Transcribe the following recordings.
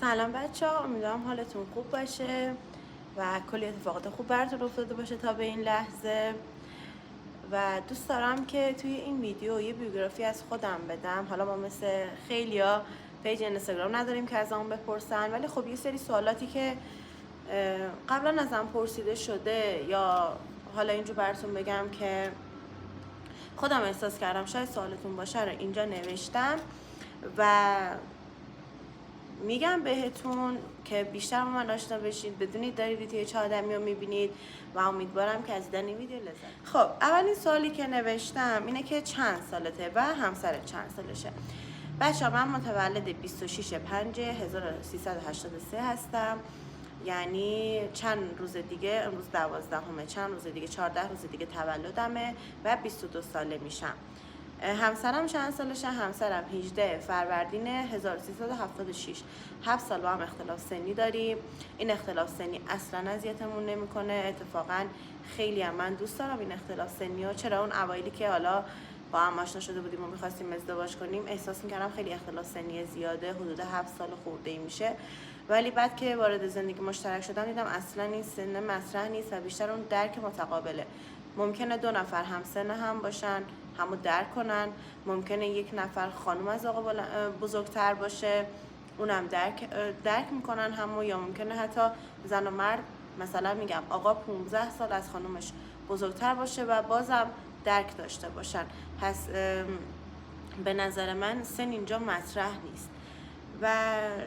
سلام بچه‌ها، امیدوارم حالتون خوب باشه و کلی اتفاقات خوب براتون افتاده باشه تا به این لحظه. و دوست دارم که توی این ویدیو یه بیوگرافی از خودم بدم. حالا ما مثل خیلیا پیج اینستاگرام نداریم که از اون بپرسن، ولی خب یه سری سوالاتی که قبلا ازم پرسیده شده یا حالا اینجور براتون بگم که خودم احساس کردم شاید سوالتون باشه رو اینجا نوشتم و میگم بهتون که بیشتر با من آشنا بشید، بدونید دارید یه چه آدمی رو میبینید و امیدوارم که از دیدن این ویدیو لذت. خب اولین سوالی که نوشتم اینه که چند سالته و همسر چند سالشه. بچه من متولد 26/5/1383 هستم، یعنی چند روز دیگه، امروز 12، چند روز دیگه 14 روز دیگه تولدمه و 22 ساله میشم. همسرم چند سالشه؟ همسرم 18 فروردین 1376. 7 سال با هم اختلاف سنی داریم. این اختلاف سنی اصلا اذیتمون نمیکنه، اتفاقا خیلی هم من دوست دارم این اختلاف سنی ها. چرا اون اوایلی که حالا با هم آشنا شده بودیم و میخواستیم ازدواج کنیم احساس میکردم خیلی اختلاف سنی زیاده، حدود 7 سال خورده ای میشه، ولی بعد که وارد زندگی مشترک شدم دیدم اصلا این سن مطرح نیست و بیشتر اون درک متقابله. ممکنه دو نفر هم سن هم باشن، همو درک کنن، ممکنه یک نفر خانم از آقا بزرگتر باشه، اونم درک میکنن همو، یا ممکنه حتی زن و مرد مثلا میگم آقا 15 سال از خانومش بزرگتر باشه و بازم درک داشته باشن. پس به نظر من سن اینجا مطرح نیست. و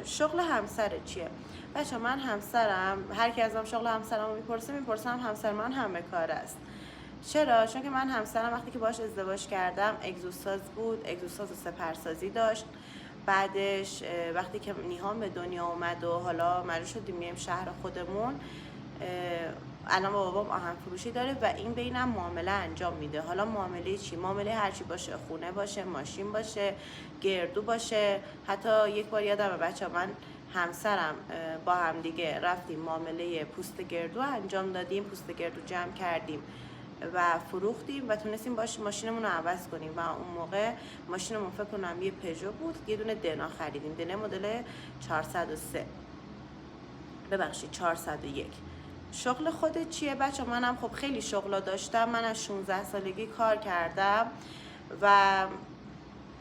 شغل همسر چیه؟ بچه من همسرم، هر کی ازم شغل همسرم رو میپرسم همسر من همه کار است. چرا؟ چون که من همسرم وقتی که باش ازدواج کردم اگزوساز بود، اگزوساز و سپرسازی داشت. بعدش وقتی که نیهان به دنیا اومد و حالا مجبور شدیم میایم شهر خودمون، الان با بابام آهن فروشی داره و این بینم معامله انجام میده. حالا معامله چی؟ معامله هرچی باشه، خونه باشه، ماشین باشه، گردو باشه. حتی یک بار یادم بچه من همسرم با هم دیگه رفتیم معامله پوست گردو انجام دادیم، پوست گردو جمع کردیم و فروختیم و تونستیم باش ماشینمون رو عوض کنیم. و اون موقع ماشینمون فکر کنم یه پژو بود، یه دونه دنا خریدیم، دنا مدل 401. شغل خودت چیه بچه؟ منم خب خیلی شغلا داشتم. من از 16 سالگی کار کردم و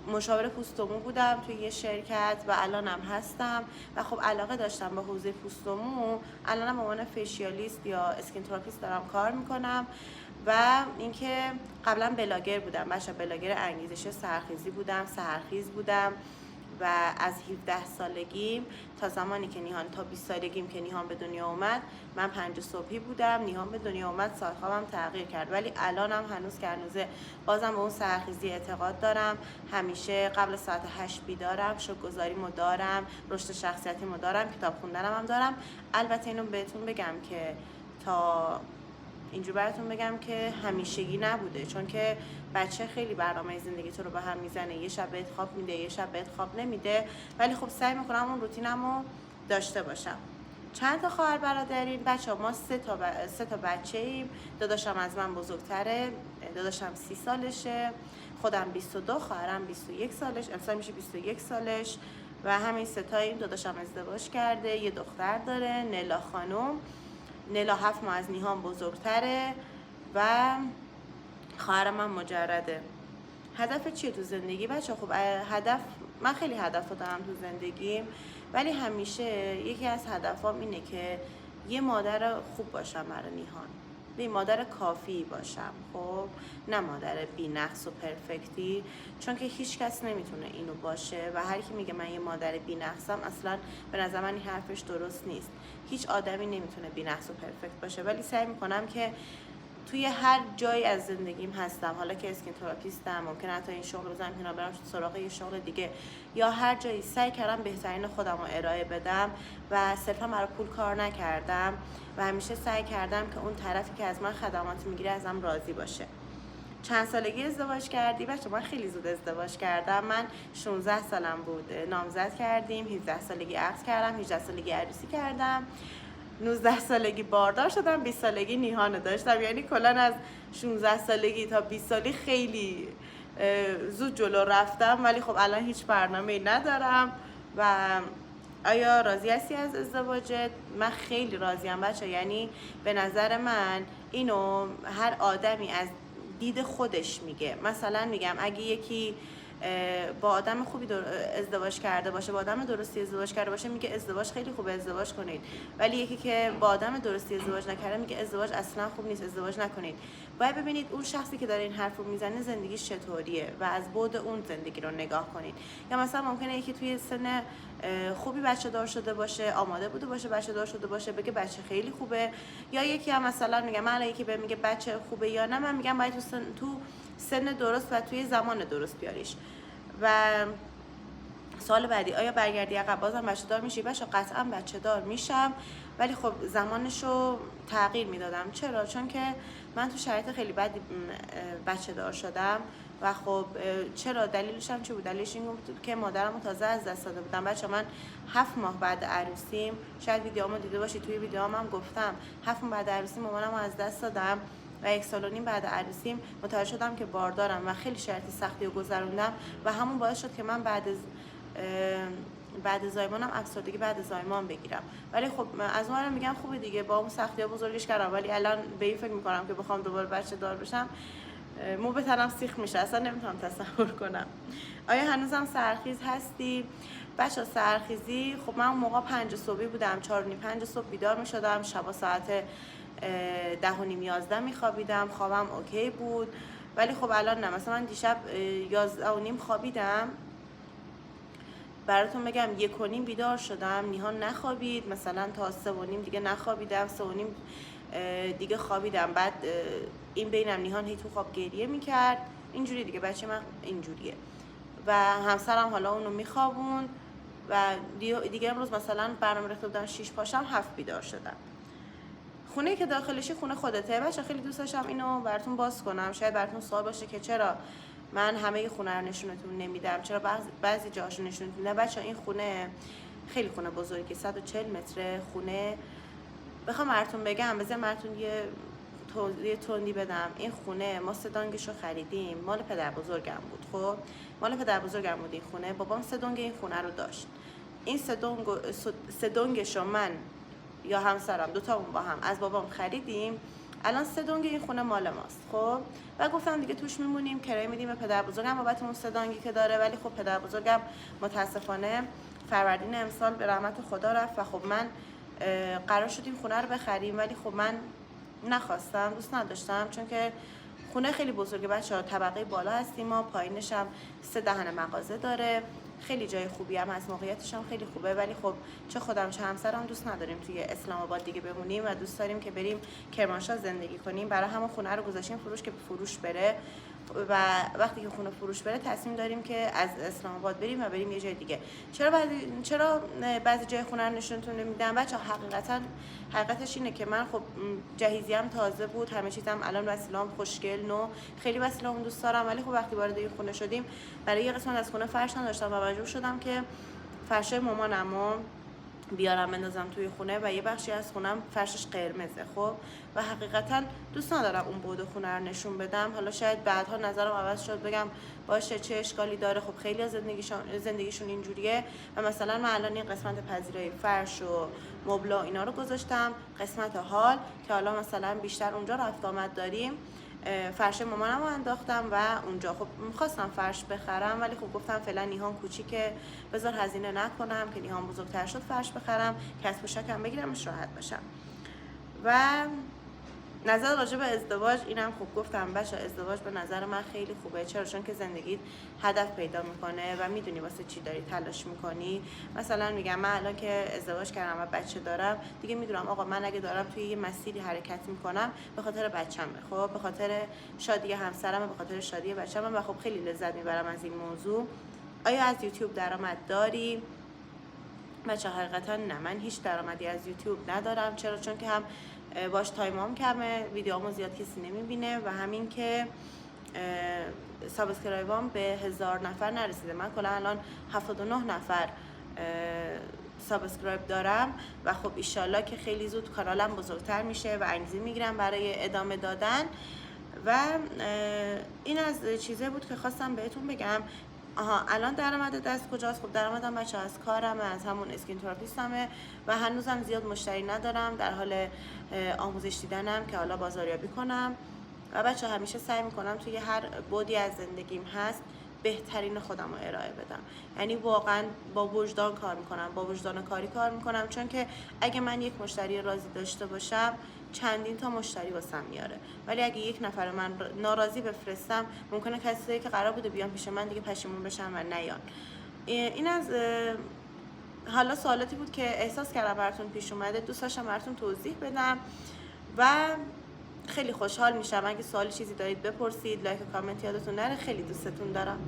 مشاور پوست و مو بودم توی یه شرکت و الانم هستم و خب علاقه داشتم به حوزه پوست و مو. الانم به عنوان فیشیالیست یا اسکین تراپیست دارم کار میکنم. و اینکه قبلا بلاگر بودم بچه، بلاگر انگیزش سحرخیزی بودم، سحرخیز بودم و از 17 سالگیم تا زمانی که نیهان، تا 20 سالگیم که نیهان به دنیا اومد، من 5 صبحی بودم. نیهان به دنیا اومد ساعت خوابم تغییر کرد، ولی الانم هنوز که هنوزه بازم به اون سحرخیزی اعتقاد دارم. همیشه قبل ساعت 8 بیدارم، شوک‌گذاریمو دارم، رشد شخصیتیمو دارم، کتاب خوندنم هم دارم. البته اینو بهتون بگم که تا اینجور براتون بگم که همیشگی نبوده، چون که بچه خیلی برنامه زندگی تو رو به هم میزنه، یه شب بهت خواب میده، یه شب بهت خواب نمیده، ولی خب سعی میکنم اون روتینمو داشته باشم. چند تا خواهر برادرین بچه؟ ما سه تا بچه ایم. داداشم از من بزرگتره، داداشم 30 سالشه، خودم 22، خواهرم 21 سالش، امسال میشه 21 سالش و همین سه تاییم. داداشم ازدواج کرده، یه دختر داره، نلا خانم. نلا 7 ماه از نیهان بزرگتره و خواهرم هم مجرده. هدف چیه تو زندگی بچه؟ خب هدف، من خیلی هدف دارم تو زندگیم، ولی همیشه یکی از هدفام اینه که یه مادر خوب باشم برای نیهان، یه مادر کافی باشم. خب نه مادر بی نقص و پرفکتی، چون که هیچ کس نمیتونه اینو باشه و هر کی میگه من یه مادر بی نقصم اصلا به نظر من این حرفش درست نیست. هیچ آدمی نمیتونه بی نقص و پرفکت باشه، ولی سعی میکنم که توی هر جایی از زندگیم هستم، حالا که اسکین تراپیستم، ممکنه حتی این شغل رو بزنم کنار برم سراغ یه شغل دیگه، یا هر جایی سعی کردم بهترین خودم رو ارائه بدم و صرفا برای پول کار نکردم و همیشه سعی کردم که اون طرفی که از من خدمات میگیره ازم راضی باشه. چند سالگی ازدواج کردی بچه؟ من خیلی زود ازدواج کردم. من 16 سالم بود نامزد کردیم، 17 سالگی عقد کردم، 18 سالگی عروسی کردم، 19 سالگی باردار شدم، 20 سالگی نیهانو داشتم. یعنی کلا از 16 سالگی تا 20 سالگی خیلی زود جلو رفتم، ولی خب الان هیچ برنامه‌ای ندارم و آیا راضی هستی از ازدواجت؟ من خیلی راضیم بچه. یعنی به نظر من اینو هر آدمی از دید خودش میگه. مثلا میگم اگه یکی با آدم خوبی ازدواج کرده باشه، با آدم درستی ازدواج کرده باشه، میگه ازدواج خیلی خوبه، ازدواج کنید. ولی یکی که با آدم درستی ازدواج نکرده میگه ازدواج اصلا خوب نیست، ازدواج نکنید. باید ببینید اون شخصی که داره این حرف رو میزنه زندگیش چطوریه و از بعد اون زندگی رو نگاه کنید. یا مثلا ممکنه یکی توی سن خوبی بچه دار شده باشه، آماده بوده باشه بچه دار شده باشه، بگه بچه خیلی خوبه. یا یکی هم مثلا میگه من یکی به میگه بچه خوبه یا نه، من میگم باید تو سن درست و توی زمان درست بیاریش. و سال بعدی آیا برگردی عقب بازم بچه دار میشی؟ بچه قطعا بچه دار میشم، ولی خب زمانشو تغییر میدادم. چرا؟ چون که من تو شرایط خیلی بدی بچه دار شدم و خب چرا؟ دلیلش هم چی بود؟ دلیلش این بود که مادرمو تازه از دست داده بودم. بچه من 7 ماه بعد عروسیم، شاید ویدیوامو دیده باشی، توی ویدیوام هم گفتم 7 ماه بعد عروسیم مامانمو از دست دادم و 1 سال و نیم بعد عروسیم متوجه شدم که باردارم و خیلی شرایط سختی رو گذروندم و همون باعث شد که من بعد زایمانم افسردگی بعد زایمان بگیرم. ولی خب از اونم میگم خوبه دیگه، با اون سختی‌ها بزرگش کردم. ولی الان به این فکر میکنم که بخوام دوباره بچه دار بشم مو به تنم سیخ میشه، اصلا نمیتونم تصور کنم. آیا هنوزم سحرخیز هستی؟ بچه سحرخیزی خب من اون موقع 5 صبحی بودم، 4 و نیم 5 صبح بیدار میشدم، شبا ساعت 10 و نیم 11 میخوابیدم، خوابم اوکی بود. ولی خب الان نه. مثلا من دیشب 11 و نیم خوابیدم، براتون بگم 1 و نیم بیدار شدم، نیهان نخوابید، مثلا تا 3 و نیم دیگه نخوابیدم، 3 و نیم دیگه خوابیدم. بعد این بینم نیهان هی تو خواب گریه میکرد، اینجوری دیگه بچه من اینجوریه. و همسرم حالا اونو میخوابون و دیگه امروز مثلا برنامه ریخته بودم 6 پاشم 7 بیدار شدم. خونه که داخلشی خونه خودته. بچه خیلی دوست داشتم اینو براتون باز کنم، شاید براتون سوال باشه که چرا من همه خونه رو نشونتون نمیدم، چرا بعضی جاهاشو نشونتون میدم. بچه این خونه خیلی خونه بزرگی، 140 متر خونه. بخوام براتون بگم، بذار براتون یه توضیح بدم. این خونه ما 3 دانگشو خریدیم، مال پدر بزرگم بود. خب مال پدر بزرگم بود این خونه، بابام 3 دانگ این خونه رو داشت. این 3 دانگشو من یا همسرم دوتامون با هم از بابام خریدیم. الان 3 دانگ این خونه مال ماست. خب و گفتم دیگه توش میمونیم، کرایه میدیم به پدر بزرگم بابت اون 3 دانگی که داره. ولی خب پدر بزرگم متاسفانه فروردین امسال به رحمت خدا رفت و خب من قرار شد این خونه رو بخریم، ولی خب من نخواستم، دوست نداشتم، چون که خونه خیلی بزرگه بچه‌ها. طبقه بالا هستیم ما، پایینش هم 3 دهن مغازه داره، خیلی جای خوبی هم هست، موقعیتش هم خیلی خوبه. ولی خب چه خودم چه همسرم دوست نداریم توی اسلام آباد دیگه بمونیم و دوست داریم که بریم کرمانشاه زندگی کنیم. برای همون خونه رو گذاشتیم فروش که فروش بره و وقتی که خونه فروش بره تصمیم داریم که از اسلام آباد بریم و بریم یه جای دیگه. چرا بعضی جای خونه رو نشونتون نمیدم بچه؟ حقیقتش اینه که من خب جهیزیه‌ام تازه بود، همه چیزم الان وسیله‌ام خوشگل نو، خیلی وسیله‌ام دوست دارم. ولی خب وقتی وارد این خونه شدیم برای یه قسمت از خونه فرش نداشتم و مجبور شدم که فرش مامانمو بیارم بندازم توی خونه و یه بخشی از خونم فرشش قرمزه. خب و حقیقتا دوست ندارم اون بعد خونه رو نشون بدم. حالا شاید بعدها نظرم عوض شد، بگم باشه چه اشکالی داره، خب خیلی از زندگیشون اینجوریه. و مثلا من الان این قسمت پذیرایی فرش و مبلا اینا رو گذاشتم قسمت حال که حالا مثلا بیشتر اونجا رفت آمد داریم. فرش مامانم رو انداختم و اونجا خب می‌خواستم فرش بخرم، ولی خب گفتم فعلا نیهان کوچیکه، بذار هزینه نکنم که نیهان بزرگتر شد فرش بخرم، کسب و شکم بگیرمش راحت باشم. و نظر راجع به ازدواج اینم خب گفتم بچه، ازدواج به نظر من خیلی خوبه. چرا؟ چون که زندگیت هدف پیدا میکنه و میدونی واسه چی داری تلاش میکنی. مثلا میگم من الان که ازدواج کردم و بچه دارم دیگه میدونم آقا من اگه دارم توی یه مسیری حرکت میکنم به خاطر بچه‌مه، خب به خاطر شادی همسرمه، به خاطر شادی بچه‌مه و خب خیلی لذت میبرم از این موضوع. آیا از یوتیوب درآمد داری؟ بچه حقیقتا نه، من هیچ درآمدی از یوتیوب ندارم. چرا؟ چون که هم باش تایمام کمه، ویدیوامو زیاد کسی نمیبینه و همین که سابسکرایبام به 1000 نفر نرسیده. من کلا الان 79 نفر سابسکرایب دارم و خب ایشالله که خیلی زود کانالم بزرگتر میشه و انگیزه میگیرم برای ادامه دادن. و این از چیزه بود که خواستم بهتون بگم. الان درآمد دست کجاست؟ خب درآمدم بچه از کارم، از همون اسکین تراپیستمه و هنوزم زیاد مشتری ندارم، در حال آموزش دیدنم که حالا بازاریابی کنم. و بچه همیشه سعی میکنم توی هر بعدی از زندگیم هست بهترین خودم رو ارائه بدم، یعنی واقعا با وجدان کار میکنم، با وجدان کاری کار میکنم، چون که اگه من یک مشتری راضی داشته باشم چندین تا مشتری واسم میاره، ولی اگه یک نفر من ناراضی بفرستم ممکنه کسی که قرار بوده بیان پیش من دیگه پشیمون بشن و نیان. این از حالا سوالاتی بود که احساس کردم براتون پیش اومده، دوست داشتم براتون توضیح بدم و خیلی خوشحال میشم اگه سوالی چیزی دارید بپرسید. لایک و کامنت یادتون نره، خیلی دوستتون دارم.